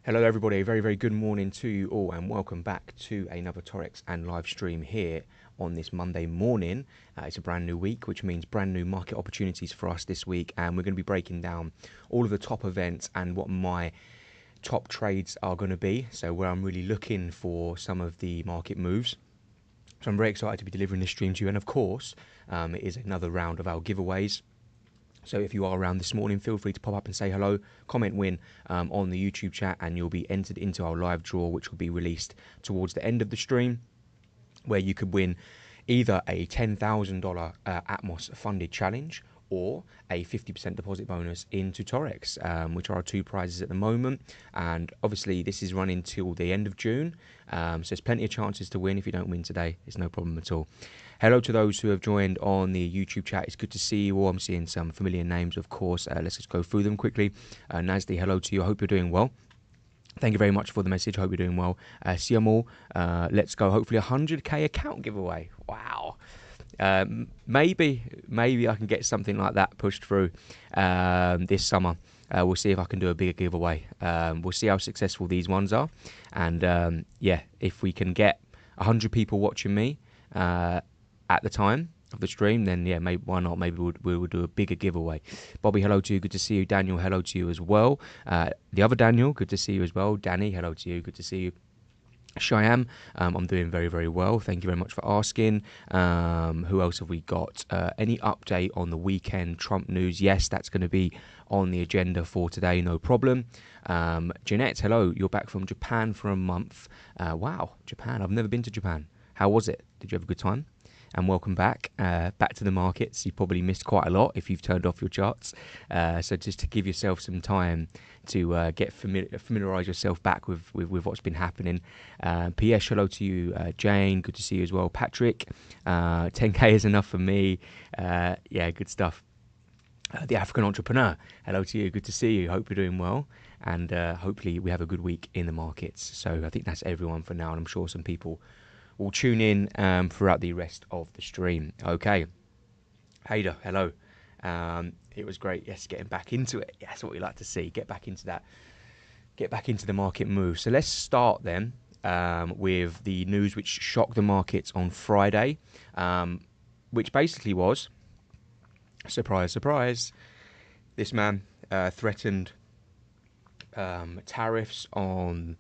Hello everybody, a very, very good morning to you all and welcome back to another Taurex and live stream here on this Monday morning. It's a brand new week, which means brand new market opportunities for us this week, and we're going to be breaking down all of the top events and what my top trades are going to be, so where I'm really looking for some of the market moves. So I'm very excited to be delivering this stream to you, and of course it is another round of our giveaways. So if you are around this morning, feel free to pop up and say hello, comment win on the YouTube chat, and you'll be entered into our live draw, which will be released towards the end of the stream, where you could win either a $10,000 Atmos funded challenge or a 50% deposit bonus into Taurex, which are our two prizes at the moment. And obviously this is running till the end of June, so there's plenty of chances to win. If you don't win today, it's no problem at all. Hello to those who have joined on the YouTube chat. It's good to see you all. I'm seeing some familiar names, of course. Let's just go through them quickly. Nasdi, hello to you. I hope you're doing well. Thank you very much for the message. Hope you're doing well. See you all. Let's go. Hopefully a 100k account giveaway. Wow. Maybe I can get something like that pushed through this summer. We'll see if I can do a bigger giveaway. We'll see how successful these ones are. And yeah, if we can get 100 people watching me at the time of the stream, then yeah, maybe why not? Maybe we'll do a bigger giveaway. Bobby, hello to you. Good to see you. Daniel, hello to you as well. The other Daniel, good to see you as well. Danny, hello to you. Good to see you. Shyam, I'm doing very, very well. Thank you very much for asking. Who else have we got? Any update on the weekend Trump news? Yes, that's going to be on the agenda for today, no problem. Jeanette, hello. You're back from Japan for a month. Wow, Japan. I've never been to Japan. How was it? Did you have a good time? And welcome back to the markets. You probably missed quite a lot if you've turned off your charts. So just to give yourself some time to get familiarise yourself back with what's been happening. PS, hello to you. Jane, good to see you as well. Patrick, 10k is enough for me. Yeah, good stuff. The African Entrepreneur, hello to you. Good to see you. Hope you're doing well. And hopefully we have a good week in the markets. So I think that's everyone for now. And I'm sure some people will tune in throughout the rest of the stream. Okay. Hader, hello. It was great. Yes, getting back into it. Yeah, that's what we like to see. Get back into that. Get back into the market move. So let's start then with the news which shocked the markets on Friday, which basically was, surprise, surprise, this man threatened tariffs on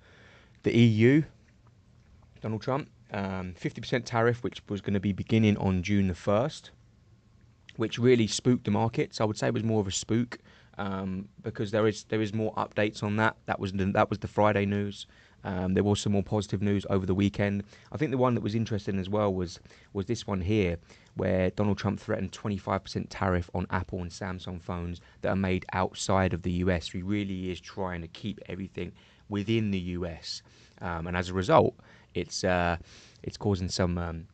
the EU, Donald Trump. 50% tariff, which was going to be beginning on June the 1st, which really spooked the markets. I would say it was more of a spook because there is more updates on that. That was the Friday news. There was some more positive news over the weekend. I think the one that was interesting as well was this one here, where Donald Trump threatened 25% tariff on Apple and Samsung phones that are made outside of the US. He really is trying to keep everything within the US, and as a result, it's causing some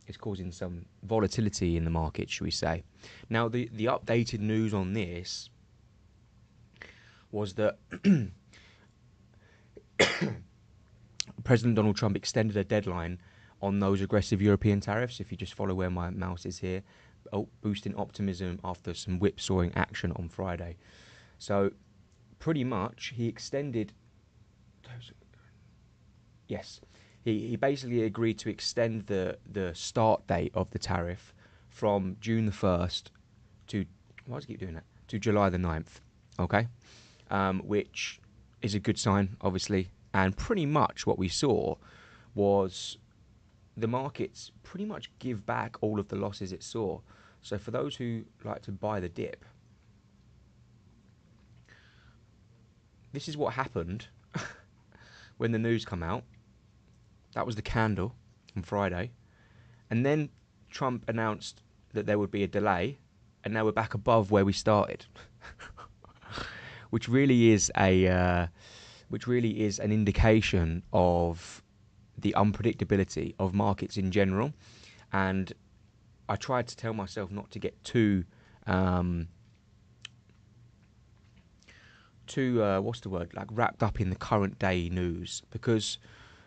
volatility in the market, should we say? Now, the updated news on this was that President Donald Trump extended a deadline on those aggressive European tariffs. If you just follow where my mouse is here, boosting optimism after some whipsawing action on Friday. So, pretty much, he extended. Yes. He basically agreed to extend the start date of the tariff from June the 1st to, why does he keep doing that, to July the 9th, okay? Which is a good sign, obviously. And pretty much what we saw was the markets pretty much give back all of the losses it saw. So for those who like to buy the dip, this is what happened when the news come out. That was the candle on Friday. And then Trump announced that there would be a delay, and now we're back above where we started. which really is an indication of the unpredictability of markets in general. And I tried to tell myself not to get too what's the word, like wrapped up in the current day news, because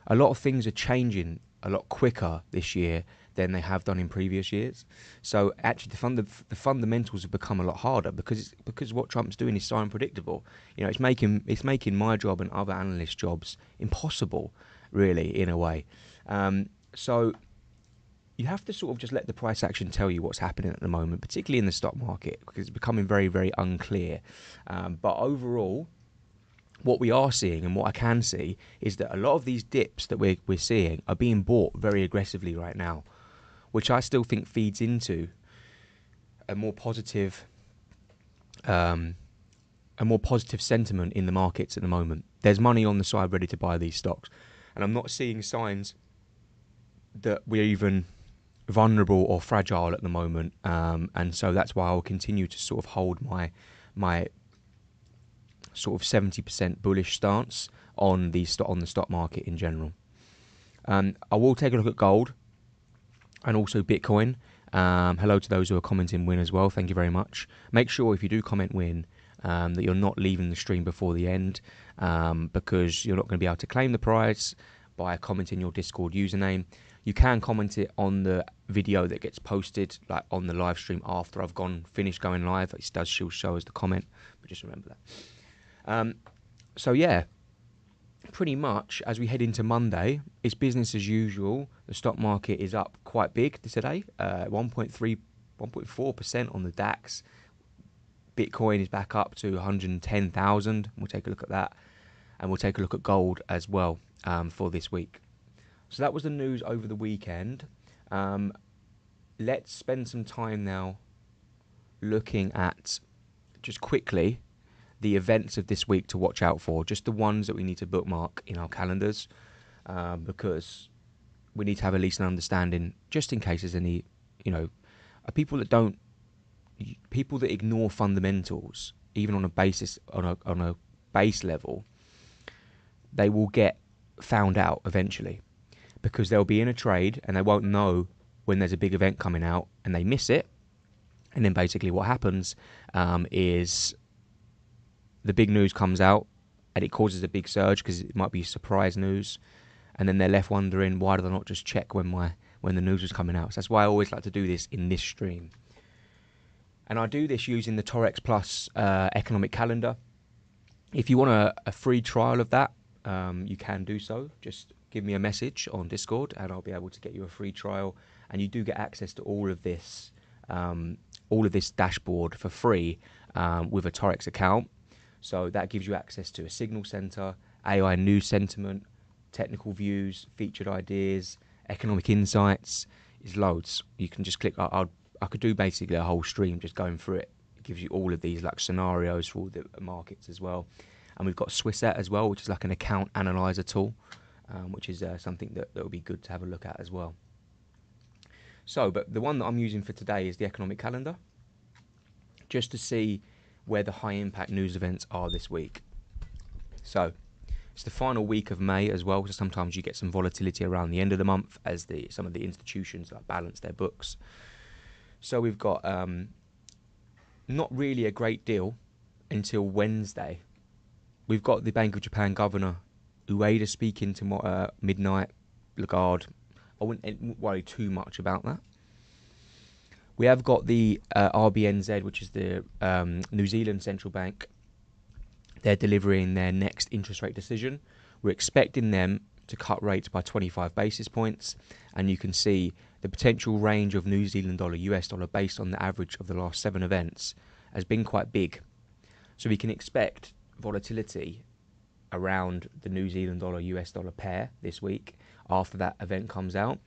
a lot of things are changing a lot quicker this year than they have done in previous years. So actually, the fundamentals have become a lot harder because what Trump's doing is so unpredictable. You know, it's making my job and other analysts' jobs impossible, really, in a way. So you have to sort of just let the price action tell you what's happening at the moment, particularly in the stock market, because it's becoming very, very unclear. But overall, what we are seeing and what I can see is that a lot of these dips that we're seeing are being bought very aggressively right now, which I still think feeds into a more positive sentiment in the markets at the moment. There's money on the side ready to buy these stocks, and I'm not seeing signs that we're even vulnerable or fragile at the moment, and so that's why I'll continue to sort of hold my sort of 70% bullish stance on the stock market in general. I will take a look at gold and also Bitcoin. Hello to those who are commenting win as well. Thank you very much. Make sure if you do comment win that you're not leaving the stream before the end, because you're not going to be able to claim the prize by commenting your Discord username. You can comment it on the video that gets posted, like on the live stream after I've finished going live. It does still show as the comment, but just remember that. So yeah, pretty much as we head into Monday, it's business as usual. The stock market is up quite big today, 1.4% on the DAX. Bitcoin is back up to 110,000. We'll take a look at that, and we'll take a look at gold as well for this week. So that was the news over the weekend. Let's spend some time now looking at, just quickly, the events of this week to watch out for, just the ones that we need to bookmark in our calendars, because we need to have at least an understanding, just in case there's any, people that ignore fundamentals, even on a basis, on a base level, they will get found out eventually, because they'll be in a trade and they won't know when there's a big event coming out and they miss it. And then basically what happens is the big news comes out and it causes a big surge because it might be surprise news. And then they're left wondering, why did I not just check when the news was coming out? So that's why I always like to do this in this stream. And I do this using the Taurex Plus economic calendar. If you want a free trial of that, you can do so. Just give me a message on Discord and I'll be able to get you a free trial. And you do get access to all of this dashboard for free with a Taurex account. So that gives you access to a signal center, AI news sentiment, technical views, featured ideas, economic insights. Is loads. You can just click. I could do basically a whole stream just going through it. It gives you all of these like scenarios for all the markets as well. And we've got Swisset as well, which is like an account analyzer tool, which is something that will be good to have a look at as well. So, but the one that I'm using for today is the economic calendar, just to see where the high impact news events are this week. So it's the final week of May as well, so sometimes you get some volatility around the end of the month as some of the institutions balance their books. So we've got not really a great deal until Wednesday. We've got the Bank of Japan Governor Ueda speaking tomorrow midnight. Lagarde, I wouldn't worry too much about that. We have got the RBNZ, which is the New Zealand Central Bank. They're delivering their next interest rate decision. We're expecting them to cut rates by 25 basis points. And you can see the potential range of New Zealand dollar, US dollar, based on the average of the last 7 events, has been quite big. So we can expect volatility around the New Zealand dollar, US dollar pair this week after that event comes out.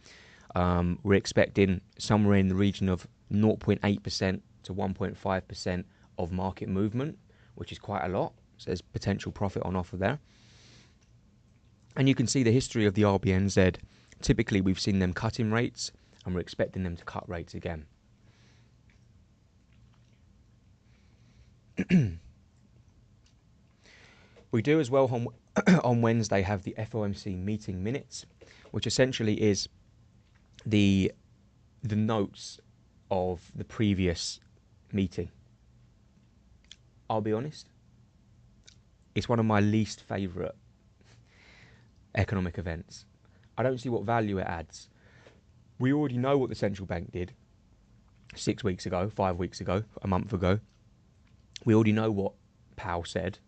We're expecting somewhere in the region of 0.8% to 1.5% of market movement, which is quite a lot. So there's potential profit on offer there. And you can see the history of the RBNZ. Typically, we've seen them cutting rates, and we're expecting them to cut rates again. We do as well on Wednesday have the FOMC meeting minutes, which essentially is the notes of the previous meeting. I'll be honest, it's one of my least favourite economic events. I don't see what value it adds. We already know what the central bank did 6 weeks ago, 5 weeks ago, a month ago. We already know what Powell said.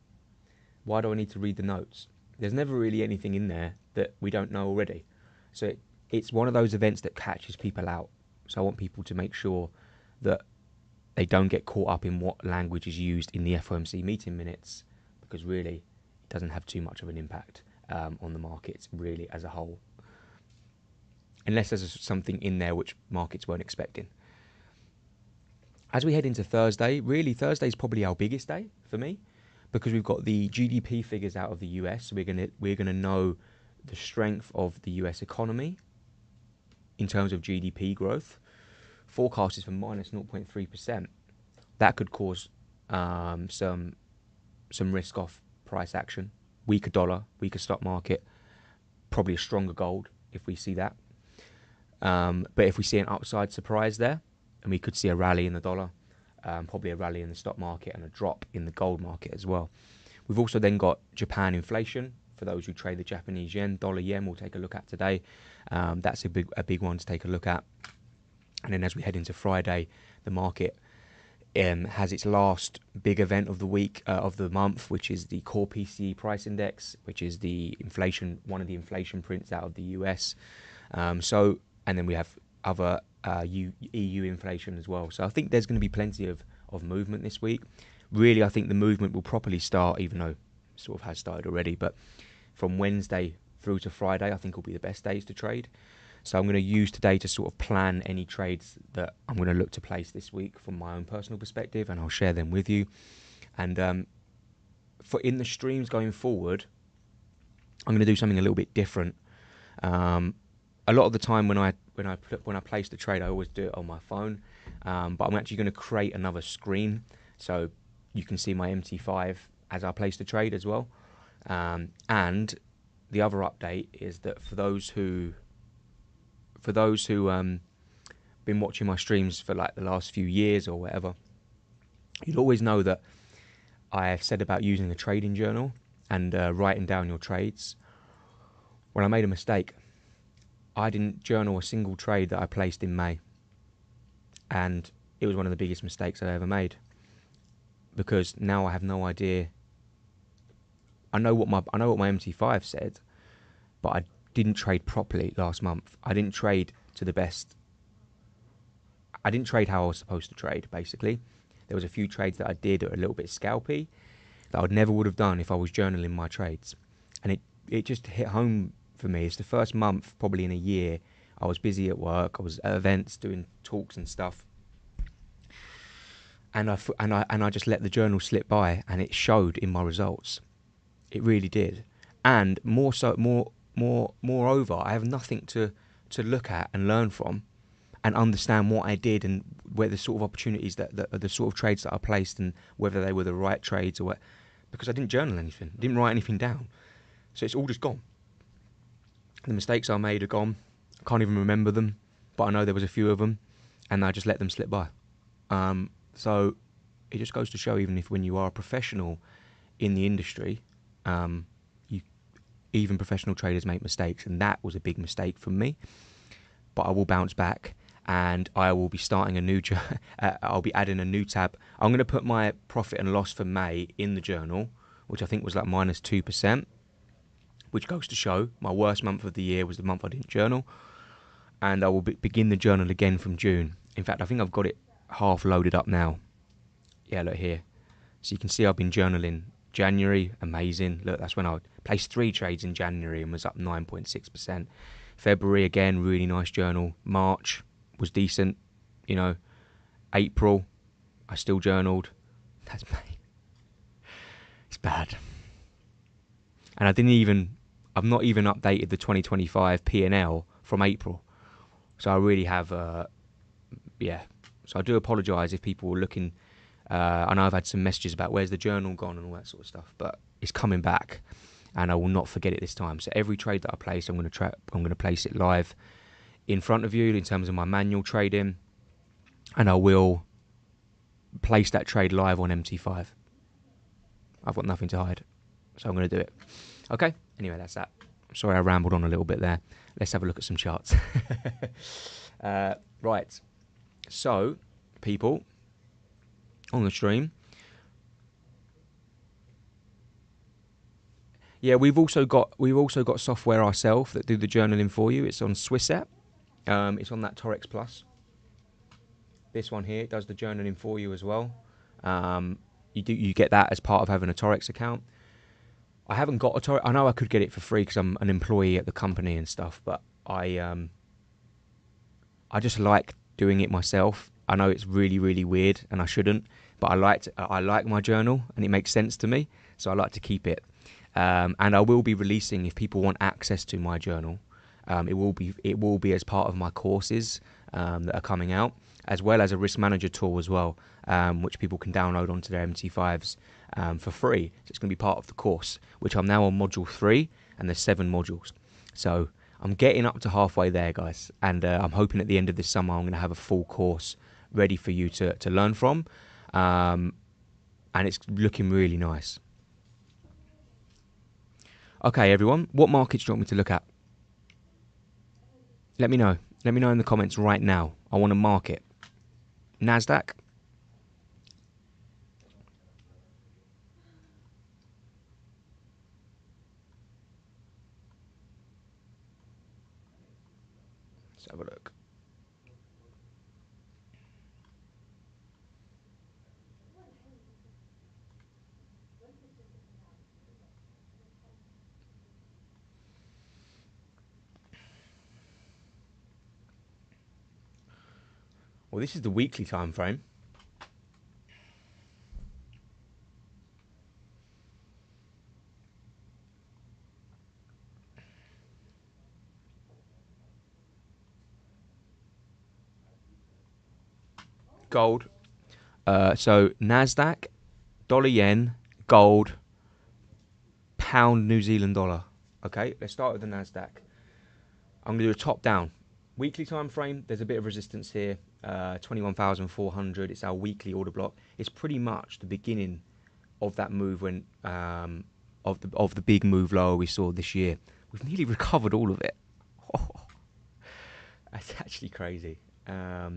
Why do I need to read the notes? There's never really anything in there that we don't know already. So it's one of those events that catches people out. So I want people to make sure that they don't get caught up in what language is used in the FOMC meeting minutes, because really it doesn't have too much of an impact on the markets really as a whole, unless there's something in there which markets weren't expecting. As we head into Thursday, really Thursday is probably our biggest day for me, because we've got the GDP figures out of the US. So we're gonna know the strength of the US economy in terms of GDP growth. Forecast is for minus 0.3%. That could cause some risk off price action. Weaker dollar, weaker stock market, probably a stronger gold if we see that. But if we see an upside surprise there, and we could see a rally in the dollar, probably a rally in the stock market and a drop in the gold market as well. We've also then got Japan inflation. For those who trade the Japanese yen, dollar yen, we'll take a look at today. That's a big one to take a look at. And then as we head into Friday, the market has its last big event of the week, of the month, which is the core PCE price index, which is the inflation, one of the inflation prints out of the US. And then we have other EU inflation as well. So I think there's going to be plenty of movement this week. Really, I think the movement will properly start, even though it sort of has started already, but from Wednesday through to Friday, I think will be the best days to trade. So I'm going to use today to sort of plan any trades that I'm going to look to place this week from my own personal perspective, and I'll share them with you. And for in the streams going forward, I'm going to do something a little bit different. A lot of the time when I place the trade, I always do it on my phone, but I'm actually going to create another screen so you can see my MT5 as I place the trade as well. And the other update is that for those who been watching my streams for like the last few years or whatever, you'll always know that I have said about using a trading journal and writing down your trades. Well, I made a mistake. I didn't journal a single trade that I placed in May, and it was one of the biggest mistakes I ever made, because now I have no idea. I know what my MT5 said, but I didn't trade properly last month. I didn't trade to the best. I didn't trade how I was supposed to trade, basically. There was a few trades that I did that were a little bit scalpy that I never would have done if I was journaling my trades. And it just hit home for me. It's the first month, probably in a year, I was busy at work. I was at events, doing talks and stuff. And I just let the journal slip by, and it showed in my results. It really did. And moreover, I have nothing to look at and learn from and understand what I did and where the sort of opportunities that the sort of trades that I placed and whether they were the right trades or what, because I didn't journal anything, didn't write anything down. So it's all just gone. The mistakes I made are gone. I can't even remember them, but I know there was a few of them, and I just let them slip by. So it just goes to show, even if when you are a professional in the industry, even professional traders make mistakes, and that was a big mistake from me. But I will bounce back, and I will be starting a new. I'll be adding a new tab. I'm going to put my profit and loss for May in the journal, which I think was like -2%, which goes to show my worst month of the year was the month I didn't journal. And I will begin the journal again from June. In fact, I think I've got it half loaded up now. Yeah, look here. So you can see I've been journaling January, amazing. Look, that's when I placed 3 trades in January and was up 9.6%. February, again, really nice journal. March was decent, April, I still journaled. That's May. It's bad. And I've not even updated the 2025 P&L from April. So I really have, So I do apologise if people were looking. I know I've had some messages about where's the journal gone and all that sort of stuff, but it's coming back, and I will not forget it this time. So every trade that I place, I'm going to place it live in front of you in terms of my manual trading, and I will place that trade live on MT5. I've got nothing to hide, so I'm going to do it. Okay. Anyway, that's that. Sorry, I rambled on a little bit there. Let's have a look at some charts. Right. So, people on the stream. Yeah, we've also got software ourselves that do the journaling for you. It's on Swissapp. It's on that Taurex Plus. This one here does the journaling for you as well. You get that as part of having a Taurex account. I haven't got a Taurex. I know I could get it for free because I'm an employee at the company and stuff, but I just like doing it myself. I know it's really, really weird, and I shouldn't, but I like my journal, and it makes sense to me, so I like to keep it. And I will be releasing, if people want access to my journal, it will be as part of my courses that are coming out, as well as a risk manager tool as well, which people can download onto their MT5s for free. So it's going to be part of the course, which I'm now on module 3, and there's 7 modules. So I'm getting up to halfway there, guys, and I'm hoping at the end of this summer I'm going to have a full course ready for you to learn from, and it's looking really nice. Okay, everyone, what markets do you want me to look at? Let me know. Let me know in the comments right now. I want to market. NASDAQ. Let's have a look. Well, this is the weekly time frame. Gold. So NASDAQ, dollar yen, gold, pound New Zealand dollar. Okay, let's start with the NASDAQ. I'm going to do a top down. Weekly time frame, there's a bit of resistance here. 21,400. It's our weekly order block. It's pretty much the beginning of that move when of the big move lower we saw this year. We've nearly recovered all of it. That's actually crazy. I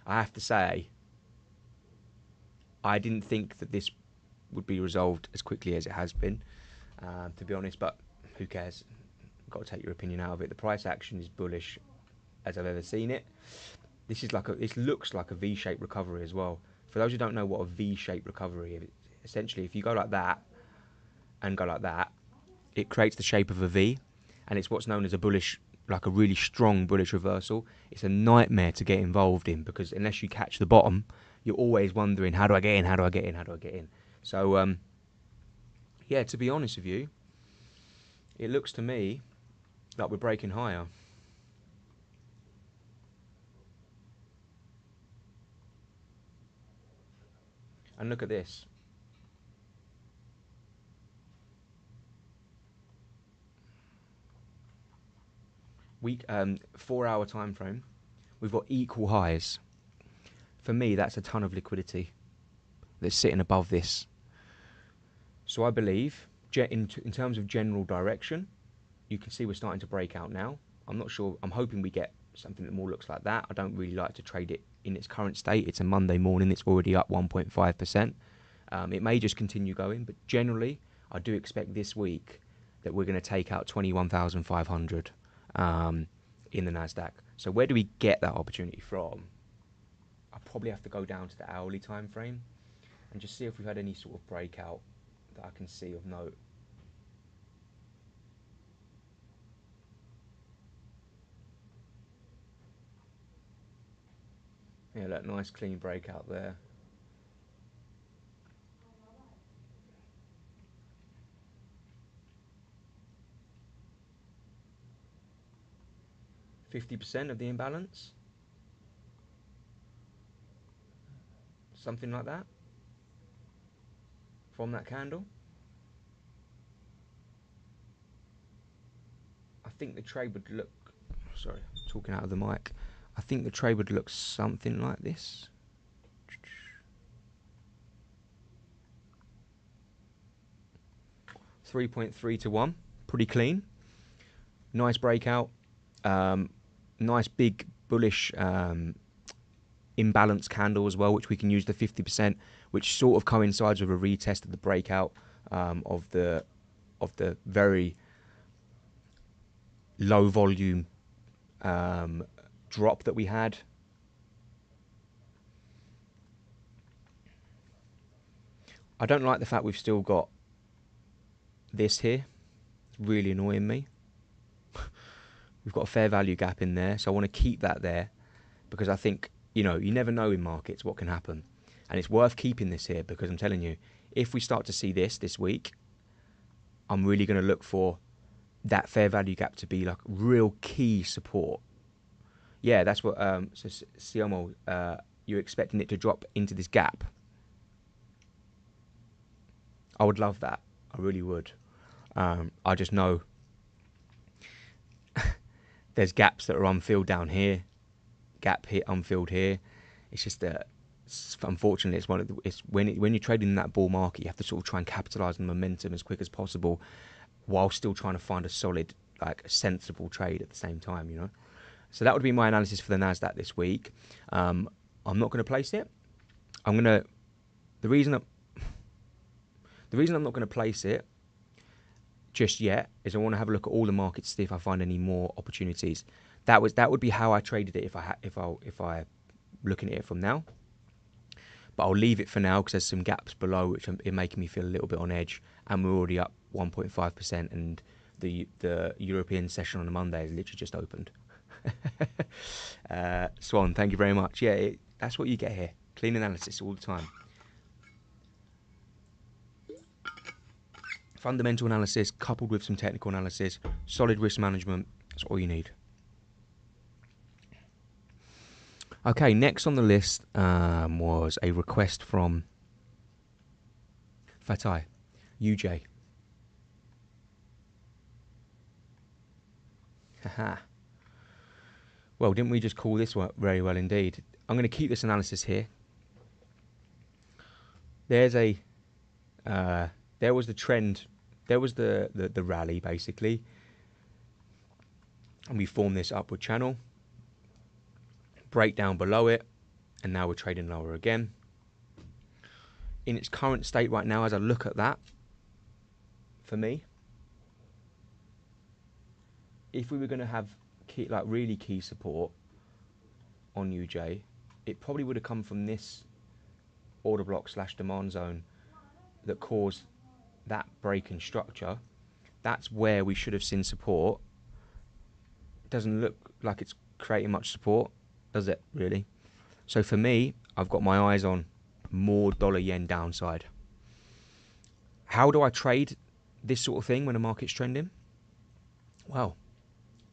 have to say, I didn't think that this would be resolved as quickly as it has been, to be honest, but who cares? Got to take your opinion out of it. The price action is bullish as I've ever seen it. This looks like a V-shaped recovery as well. For those who don't know what a V-shaped recovery is, essentially if you go like that and go like that, it creates the shape of a V, and it's what's known as a bullish, like a really strong bullish reversal. It's a nightmare to get involved in because unless you catch the bottom, you're always wondering, how do I get in? How do I get in? How do I get in? So, yeah, to be honest with you, it looks to me like we're breaking higher. And look at this. Week 4-hour time frame. We've got equal highs. For me, that's a ton of liquidity that's sitting above this. So I believe, in terms of general direction, you can see we're starting to break out now. I'm not sure. I'm hoping we get something that more looks like that. I don't really like to trade it in its current state. It's a Monday morning. It's already up 1.5%. It may just continue going, but generally, I do expect this week that we're going to take out 21,500 in the NASDAQ. So where do we get that opportunity from? I probably have to go down to the hourly time frame and just see if we've had any sort of breakout that I can see of note. Yeah, that nice clean breakout there. %50 of the imbalance, something like that, from that candle. I think the trade would look, sorry, I'm talking out of the mic. I think the trade would look something like this. $3.3 to 1, pretty clean. Nice breakout. Nice big bullish imbalance candle as well, which we can use the 50%, which sort of coincides with a retest of the breakout of the very low volume drop that we had. I don't like the fact we've still got this here. It's really annoying me. We've got a fair value gap in there, so I want to keep that there because I think, you know, you never know in markets what can happen. And it's worth keeping this here because I'm telling you, if we start to see this week, I'm really going to look for that fair value gap to be like real key support. Yeah, that's what, so Siomo, you're expecting it to drop into this gap. I would love that. I really would. I just know there's gaps that are unfilled down here, gap here, unfilled here. It's just that, unfortunately, it's one of the, it's when you're trading in that bull market, you have to sort of try and capitalize on momentum as quick as possible, while still trying to find a solid, like a sensible trade at the same time. You know, so that would be my analysis for the Nasdaq this week. I'm not going to place it. The reason I'm not going to place it just yet is I want to have a look at all the markets to see if I find any more opportunities. That would be how I traded it if I looking at it from now. But I'll leave it for now because there's some gaps below which are making me feel a little bit on edge, and we're already up 1.5%, and the European session on a Monday has literally just opened. Swan, thank you very much. Yeah, that's what you get here. Clean analysis all the time. Fundamental analysis coupled with some technical analysis, solid risk management, that's all you need. Okay, next on the list was a request from Fatai, UJ. Haha. Well, didn't we just call this one very well indeed? I'm going to keep this analysis here. There's a there was the trend, there was the rally basically, and we formed this upward channel, break down below it, and now we're trading lower again. In its current state right now, as I look at that, for me, if we were going to have really key support on UJ, it probably would have come from this order block / demand zone that caused that break in structure. That's where we should have seen support. It doesn't look like it's creating much support, does it really? So for me, I've got my eyes on more dollar-yen downside. How do I trade this sort of thing when a market's trending? Well,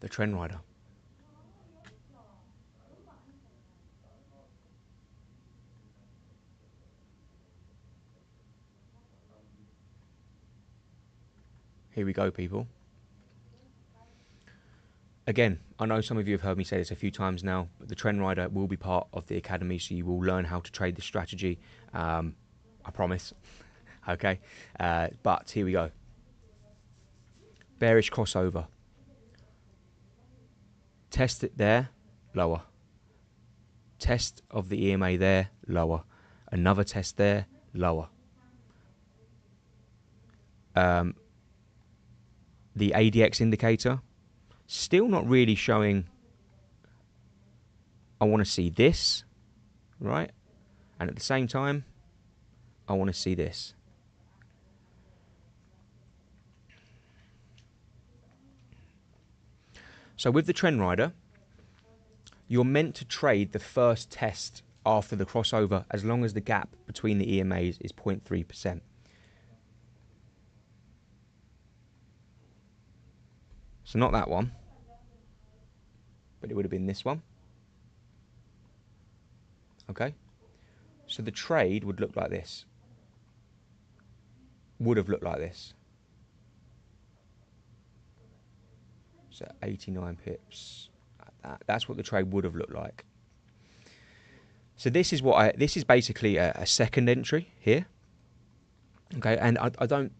the trend rider. Here we go, people. Again, I know some of you have heard me say this a few times now, but the trend rider will be part of the academy, so you will learn how to trade this strategy. I promise. Okay, but here we go. Bearish crossover. Test it there, lower. Test of the EMA there, lower. Another test there, lower. The ADX indicator, still not really showing. I want to see this, right? And at the same time, I want to see this. So with the trend rider, you're meant to trade the first test after the crossover as long as the gap between the EMAs is 0.3%. So not that one, but it would have been this one. Okay, so the trade would look like this. Would have looked like this. So 89 pips. That's what the trade would have looked like. So this is this is basically a second entry here. Okay, and I don't.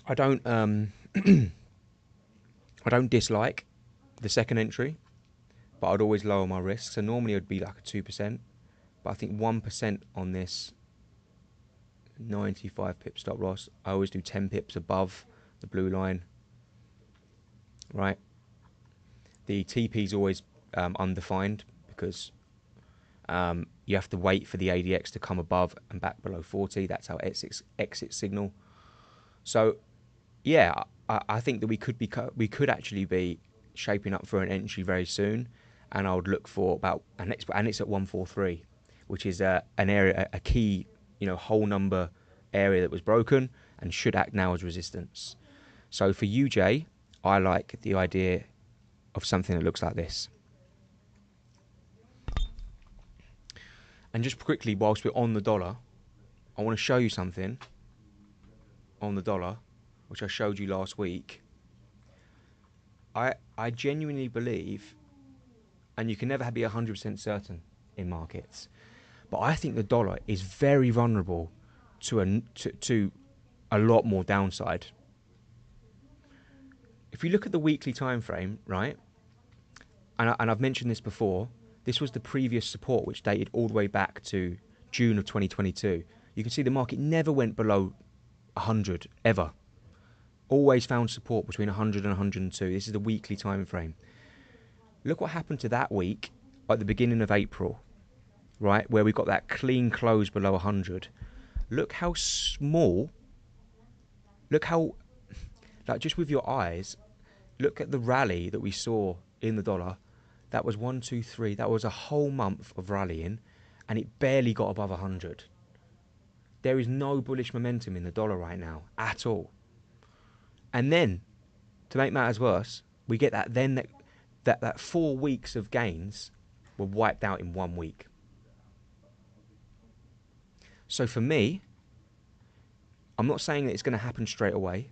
I don't I don't dislike the second entry, but I'd always lower my risk. So normally it'd be like a 2%, but I think 1% on this 95 pip stop loss. I always do 10 pips above the blue line, right? The TP is always undefined because you have to wait for the ADX to come above and back below 40. That's our exit signal. So yeah, I think that we could actually be shaping up for an entry very soon, and I would look for about and it's at 143, which is an area, a key, whole number area that was broken and should act now as resistance. So for UJ, I like the idea of something that looks like this. And just quickly, whilst we're on the dollar, I want to show you something on the dollar, which I showed you last week. I genuinely believe, and you can never be 100% certain in markets, but I think the dollar is very vulnerable to a lot more downside. If you look at the weekly time frame, right, and I've mentioned this before, this was the previous support, which dated all the way back to June of 2022. You can see the market never went below 100 ever. Always found support between 100 and 102. This is the weekly time frame. Look what happened to that week at the beginning of April, right, where we got that clean close below 100. Look how small, look how, like, just with your eyes, look at the rally that we saw in the dollar. That was 1, 2, 3. That was a whole month of rallying, and it barely got above 100. There is no bullish momentum in the dollar right now at all. And then, to make matters worse, we get that 4 weeks of gains were wiped out in 1 week. So for me, I'm not saying that it's going to happen straight away,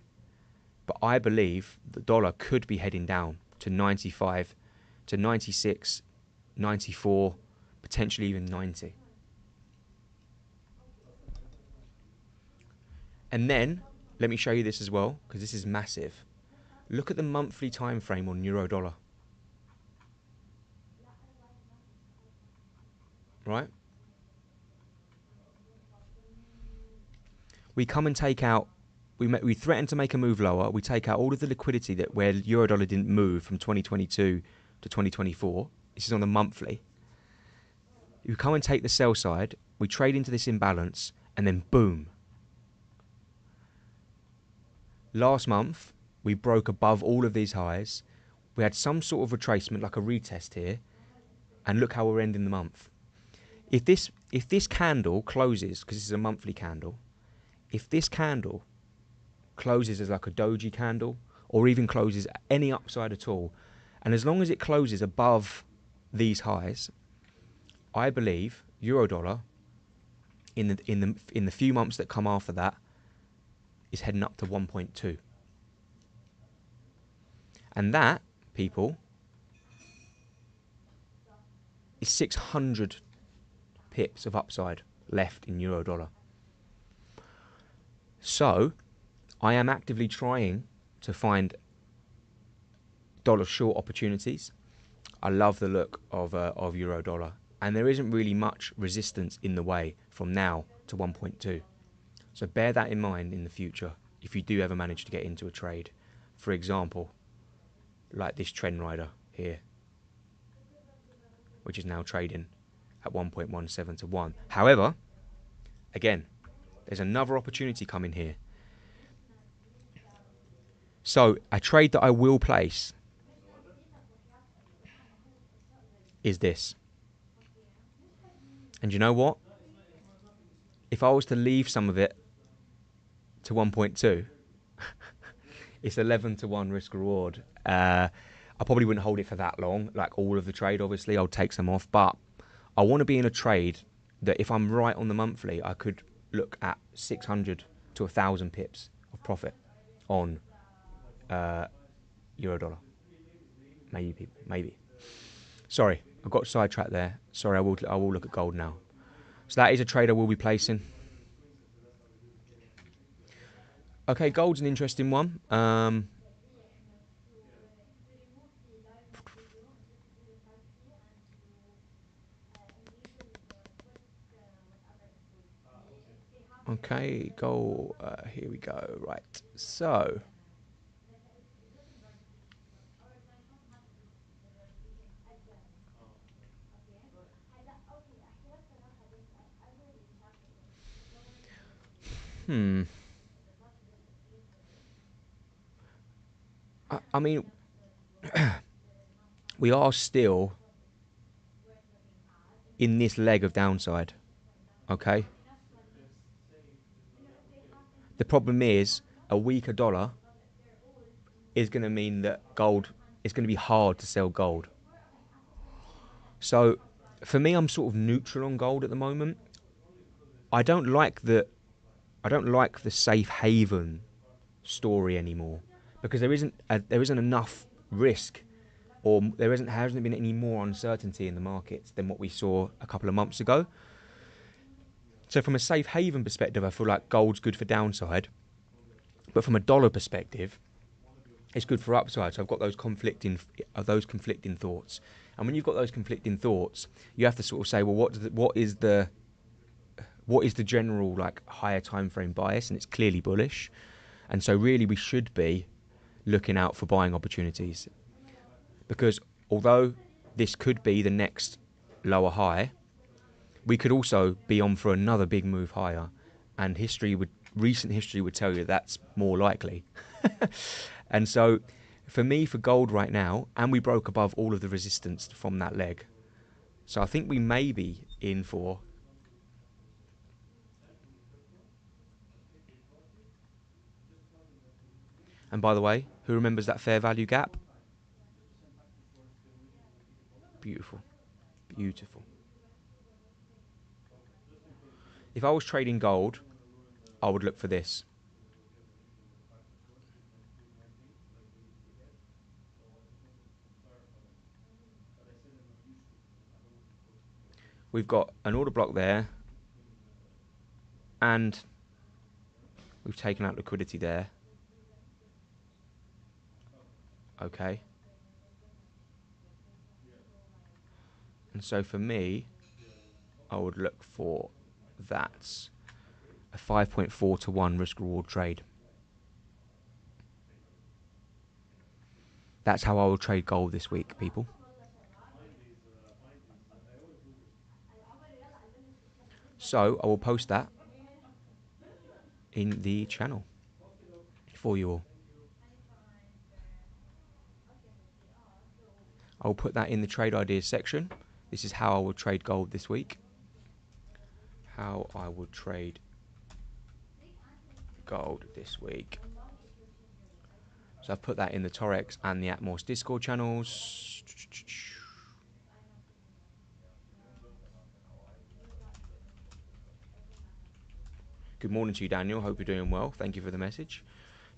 but I believe the dollar could be heading down to 95, to 96, 94, potentially even 90. And then, let me show you this as well, because this is massive. Look at the monthly time frame on euro dollar. Right? We come and take out, we threaten to make a move lower. We take out all of the liquidity that where euro dollar didn't move from 2022 to 2024. This is on the monthly. We come and take the sell side. We trade into this imbalance, and then boom. Last month, we broke above all of these highs. We had some sort of retracement, like a retest here, and look how we're ending the month. If this candle closes, because this is a monthly candle, if this candle closes as like a doji candle, or even closes any upside at all, and as long as it closes above these highs, I believe euro dollar in the few months that come after that is heading up to 1.2. And that, people, is 600 pips of upside left in euro dollar. So I am actively trying to find dollar short opportunities. I love the look of euro dollar, and there isn't really much resistance in the way from now to 1.2. So bear that in mind in the future if you do ever manage to get into a trade. For example, like this trend rider here, which is now trading at 1.17 to 1. However, again, there's another opportunity coming here. So a trade that I will place is this. And you know what? If I was to leave some of it to 1.2, it's 11 to 1 risk reward. I probably wouldn't hold it for that long, like all of the trade, obviously. I'll take some off. But I want to be in a trade that if I'm right on the monthly, I could look at 600 to 1,000 pips of profit on euro dollar. Maybe. Sorry, I got sidetracked there. Sorry, I will look at gold now. So that is a trade I will be placing. Okay, gold's an interesting one. Okay, gold. Here we go. Right. So, hmm. I mean, we are still in this leg of downside. Okay. The problem is a weaker dollar is going to mean that gold is going to be hard to sell gold. So, for me, I'm sort of neutral on gold at the moment. I don't like the I don't like the safe haven story anymore because there isn't enough risk, or there isn't hasn't been any more uncertainty in the markets than what we saw a couple of months ago. So from a safe haven perspective, I feel like gold's good for downside, but from a dollar perspective, it's good for upside. So I've got those conflicting thoughts, and when you've got those conflicting thoughts, you have to sort of say, well, what is the general like higher time frame bias, and it's clearly bullish, and so really we should be looking out for buying opportunities because although this could be the next lower high, we could also be on for another big move higher, and recent history would tell you that's more likely. And so for me, for gold right now, and we broke above all of the resistance from that leg, so I think we may be in for. And by the way, who remembers that fair value gap? Beautiful, beautiful. If I was trading gold, I would look for this. We've got an order block there, and we've taken out liquidity there. Okay. And so for me, I would look for that a 5.4 to 1 risk reward trade. That's how I will trade gold this week, people. So I will post that in the channel for you all. I'll put that in the trade ideas section. This is how I will trade gold this week. How I would trade gold this week. So I've put that in the Taurex and the Atmos Discord channels. Good morning to you, Daniel. Hope you're doing well. Thank you for the message.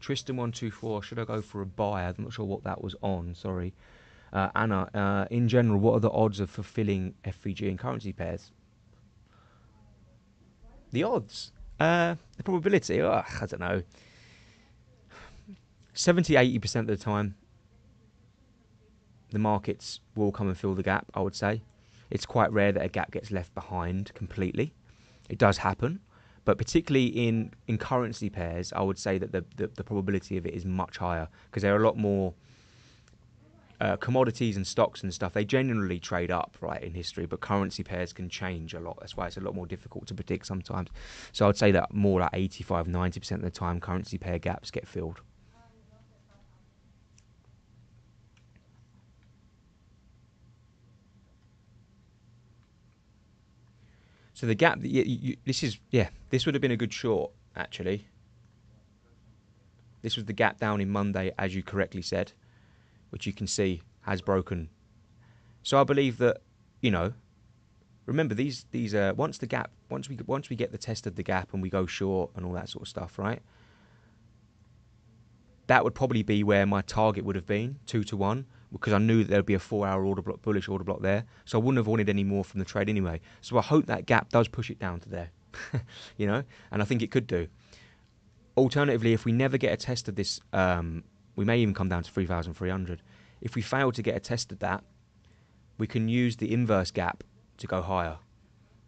Tristan124, should I go for a buy? I'm not sure what that was on, sorry. Anna, in general, what are the odds of fulfilling FVG and currency pairs? The odds? The probability? I don't know. 70-80% of the time, the markets will come and fill the gap, I would say. It's quite rare that a gap gets left behind completely. It does happen, but particularly in currency pairs, I would say that the probability of it is much higher because there are a lot more commodities and stocks and stuff. They generally trade up, right, in history, but currency pairs can change a lot. That's why it's a lot more difficult to predict sometimes. So I'd say that more like 85-90% of the time, currency pair gaps get filled. So the gap, this would have been a good short, actually. This was the gap down in Monday, as you correctly said, which you can see has broken. So I believe that, you know, remember these once we get the test of the gap and we go short and all that sort of stuff, right? That would probably be where my target would have been, 2 to 1, because I knew that there'd be a 4-hour order block, bullish order block there. So I wouldn't have wanted any more from the trade anyway. So I hope that gap does push it down to there, you know, and I think it could do. Alternatively, if we never get a test of this, we may even come down to 3,300. If we fail to get a test of that, we can use the inverse gap to go higher.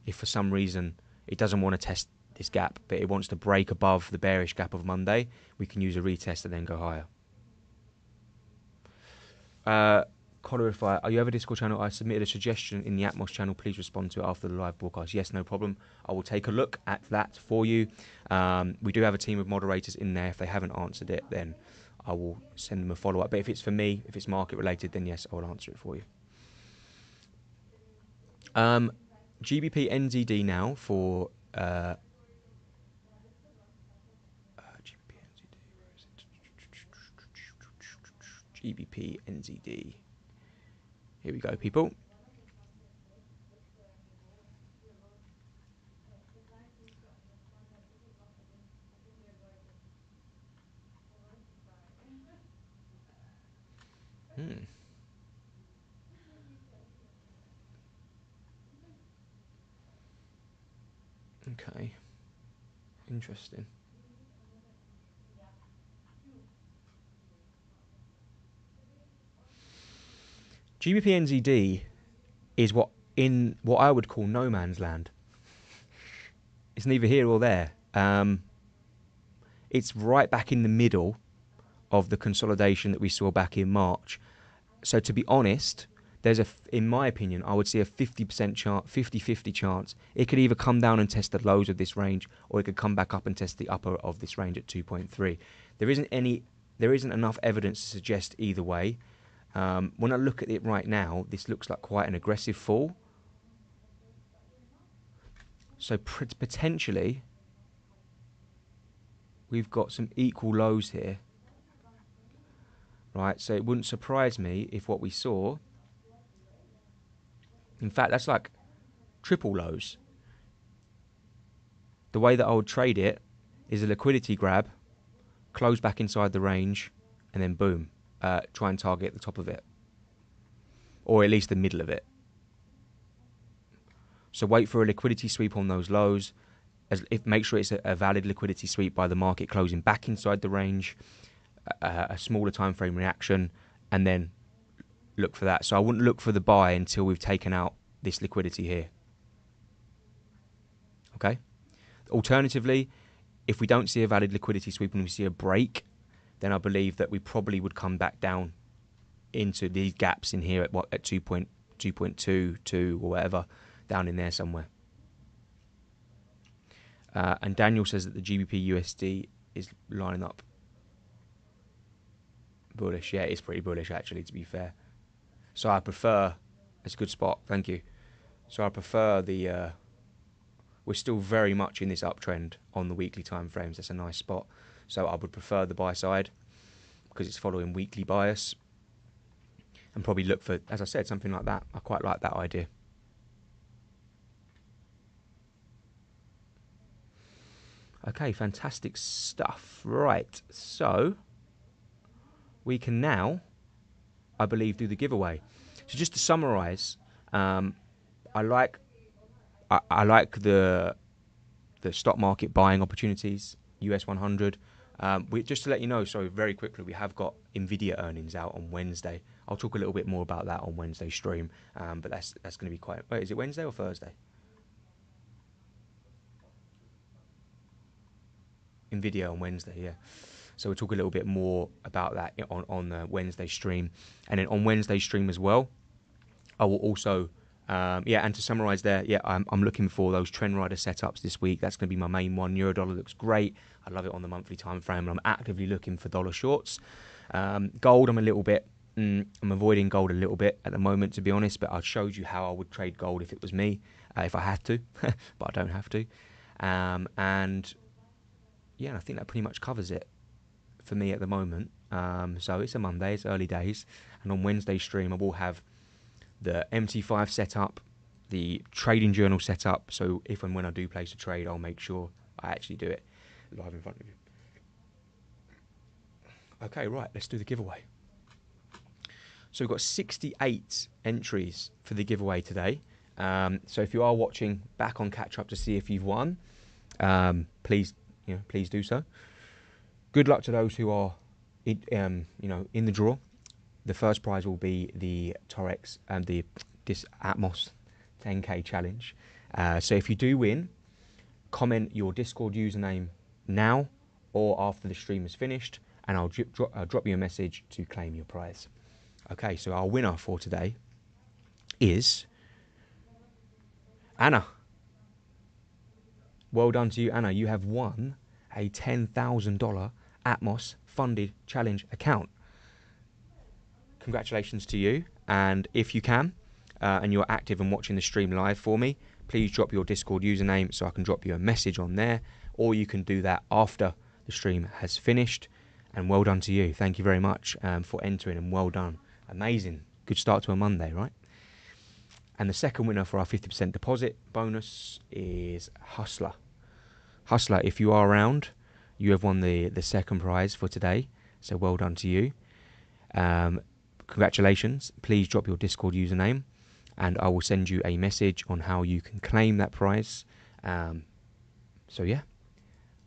If for some reason it doesn't want to test this gap, but it wants to break above the bearish gap of Monday, we can use a retest and then go higher. Colorify, are you ever Discord channel? I submitted a suggestion in the Atmos channel. Please respond to it after the live broadcast. Yes, no problem. I will take a look at that for you. We do have a team of moderators in there. If they haven't answered it, then I will send them a follow-up. But if it's for me, if it's market related, then yes, I will answer it for you. GBP NZD now for GBP NZD. Where is it? GBP NZD. Here we go, people. Okay. Interesting. GBP NZD is what I would call no man's land. It's neither here or there. It's right back in the middle of the consolidation that we saw back in March. So to be honest, there's in my opinion, I would see a 50% chance, 50-50 chance. It could either come down and test the lows of this range, or it could come back up and test the upper of this range at 2.3. There isn't enough evidence to suggest either way. When I look at it right now, this looks like quite an aggressive fall. So potentially, we've got some equal lows here. Right, so it wouldn't surprise me if what we saw, in fact, that's like triple lows. The way that I would trade it is a liquidity grab, close back inside the range, and then boom, try and target the top of it, or at least the middle of it. So wait for a liquidity sweep on those lows. Make sure it's a valid liquidity sweep by the market closing back inside the range, a smaller time frame reaction, and then look for that. So I wouldn't look for the buy until we've taken out this liquidity here. Okay. Alternatively, if we don't see a valid liquidity sweep and we see a break, then I believe that we probably would come back down into these gaps in here at 2.22 or whatever, down in there somewhere. And Daniel says that the GBP USD is lining up bullish. Yeah, it's pretty bullish actually, to be fair. So I prefer, it's a good spot, thank you. So I prefer we're still very much in this uptrend on the weekly time frames. That's a nice spot. So I would prefer the buy side because it's following weekly bias, and probably look for, as I said, something like that. I quite like that idea. Okay, fantastic stuff. Right, so we can now, I believe, do the giveaway. So just to summarise, I like the stock market buying opportunities, US 100. Just to let you know, so very quickly, we have got Nvidia earnings out on Wednesday. I'll talk a little bit more about that on Wednesday stream, but that's going to be quite. Wait, is it Wednesday or Thursday? Nvidia on Wednesday, yeah. So we'll talk a little bit more about that on the Wednesday stream, and then on Wednesday stream as well, I will also. And to summarise there, I'm looking for those trend rider setups this week. That's going to be my main one. Euro dollar looks great. I love it on the monthly time frame, and I'm actively looking for dollar shorts. Gold, I'm avoiding gold a little bit at the moment, to be honest, but I showed you how I would trade gold if it was me, if I had to, but I don't have to. And I think that pretty much covers it for me at the moment. So it's a Monday, it's early days, and on Wednesday stream I will have the MT5 setup, the trading journal setup, so if and when I do place a trade, I'll make sure I actually do it live in front of you. Okay, right, let's do the giveaway. So we've got 68 entries for the giveaway today. So if you are watching back on catch up to see if you've won, please do so. Good luck to those who are, in the draw. The first prize will be the Taurex and this Atmos 10k challenge. So if you do win, comment your Discord username now or after the stream is finished, and I'll drop you a message to claim your prize. Okay, so our winner for today is Anna. Well done to you, Anna. You have won a $10,000 Atmos funded challenge account. Congratulations to you. And if you can, and you're active and watching the stream live for me, please drop your Discord username so I can drop you a message on there, or you can do that after the stream has finished. And well done to you. Thank you very much for entering, and well done. Amazing. Good start to a Monday, right? And the second winner for our 50% deposit bonus is Hustler. Hustler, if you are around, you have won the second prize for today. So well done to you. Congratulations. Please drop your Discord username, and I will send you a message on how you can claim that prize. So yeah,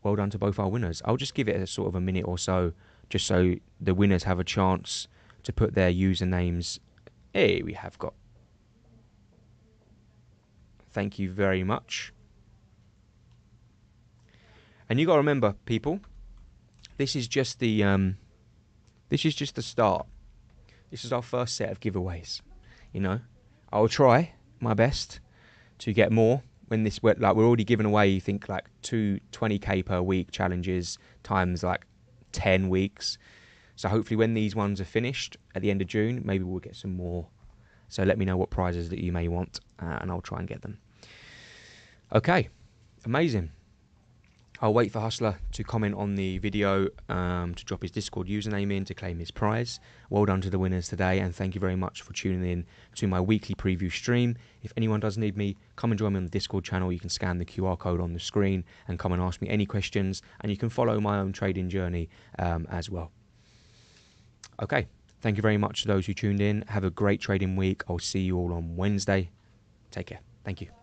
well done to both our winners. I'll just give it a sort of a minute or so, just so the winners have a chance to put their usernames. Hey, we have got. Thank you very much. And you got to remember, people, this is just the start. This is our first set of giveaways. I will try my best to get more. When we're already giving away, you think like 20k per week challenges times like 10 weeks. So hopefully when these ones are finished at the end of June, maybe we'll get some more. So let me know what prizes that you may want, and I'll try and get them. Okay, amazing. I'll wait for Hustler to comment on the video, to drop his Discord username in to claim his prize. Well done to the winners today, and thank you very much for tuning in to my weekly preview stream. If anyone does need me, come and join me on the Discord channel. You can scan the QR code on the screen and come and ask me any questions, and you can follow my own trading journey as well. Okay, thank you very much to those who tuned in. Have a great trading week. I'll see you all on Wednesday. Take care. Thank you.